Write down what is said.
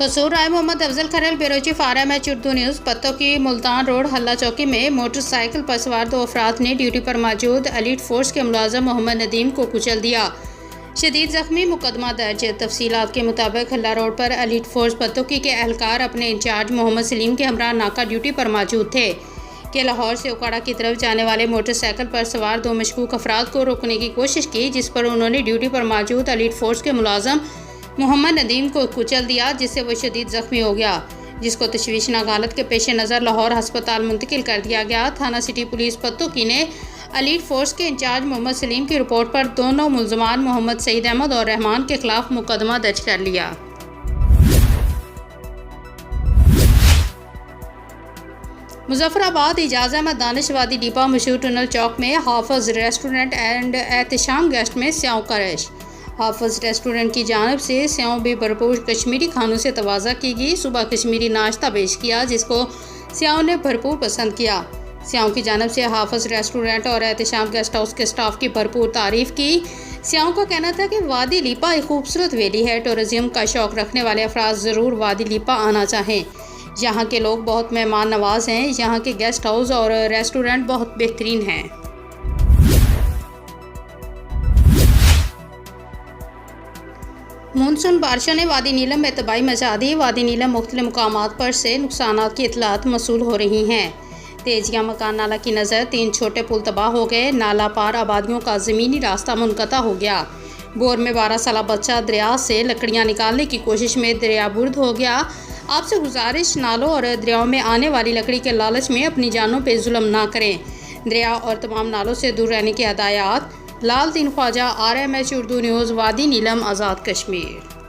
कसूर Rai Mohammad Afzal Kharal bureau chief RMH Urdu news. पत्तों की मुल्तान रोड हल्ला चौकी में मोटरसाइकिल पर सवार 2 अफराद ने ड्यूटी पर मौजूद एलीट फोर्स के मुलाजिम मोहम्मद नदीम को कुचल दिया। शदीद जख्मी, मुकदमा दर्ज। तफसीलात के मुताबिक हल्ला रोड पर एलीट फोर्स पत्तोकी के एहलकार अपने इंचार्ज मोहम्मद सलीम के हमरा नाका ड्यूटी पर मौजूद थे कि लाहौर से उकाड़ा की तरफ जाने वाले मोटरसाइकिल पर सवार 2 मशकूक अफराद को रोकने की कोशिश की, जिस पर उन्होंने ड्यूटी पर मौजूद एलीट फोर्स के मुलाजिम मोहम्मद नदीम को कुचल दिया, जिससे वह शदीद जख्मी हो गया, जिसको तशवीशनाक हालत के पेश नज़र लाहौर हस्पताल मुंतकिल कर दिया गया। थाना सिटी पुलिस पत्तोकी ने एलीट फोर्स के इंचार्ज मोहम्मद सलीम की रिपोर्ट पर दोनों मुलजमान मोहम्मद सईद अहमद और रहमान के खिलाफ मुकदमा दर्ज कर लिया। मुजफ्फराबाद इजाज़ अहमद दानिश वादी डिपा मशहूर टनल चौक में हाफिज रेस्टोरेंट एंड एहतशाम गेस्ट में स्याओं का रश। हाफिज रेस्टोरेंट की जानब से स्याओं भी भरपूर कश्मीरी खानों से तवाज़ा की गई। सुबह कश्मीरी नाश्ता पेश किया, जिसको स्याओं ने भरपूर पसंद किया। स्याओं की जानब से हाफिज रेस्टोरेंट और एहतशाम गेस्ट हाउस के स्टाफ की भरपूर तारीफ़ की। स्याओं का कहना था कि वादी लीपा एक खूबसूरत वैली है। टूरिज़्म का शौक़ रखने वाले अफराद ज़रूर वादी लीपा आना चाहें। यहाँ के लोग बहुत मेहमान नवाज हैं। यहाँ के गेस्ट हाउस और रेस्टोरेंट बहुत बेहतरीन हैं। मानसून बारिशों ने वादी नीलम में तबाही मचा दी। वादी नीलम मुख्तलिफ मुकामात पर से नुकसानात की इतलात मसूल हो रही हैं। तेजिया मकान नाला की नज़र 3 छोटे पुल तबाह हो गए। नाला पार आबादियों का ज़मीनी रास्ता मुनक़ता हो गया। बोर में 12 साल बच्चा दरिया से लकड़ियाँ निकालने की कोशिश में दरिया बुर्द हो गया। आपसे गुजारिश, नालों और दरियाओं में आने वाली लकड़ी के लालच में अपनी जानों पर जुल्म ना करें। दरिया और तमाम नालों से दूर रहने की हदायत। लाल दीन ख्वाजा, RMH उर्दू न्यूज़, वादी नीलम, आज़ाद कश्मीर।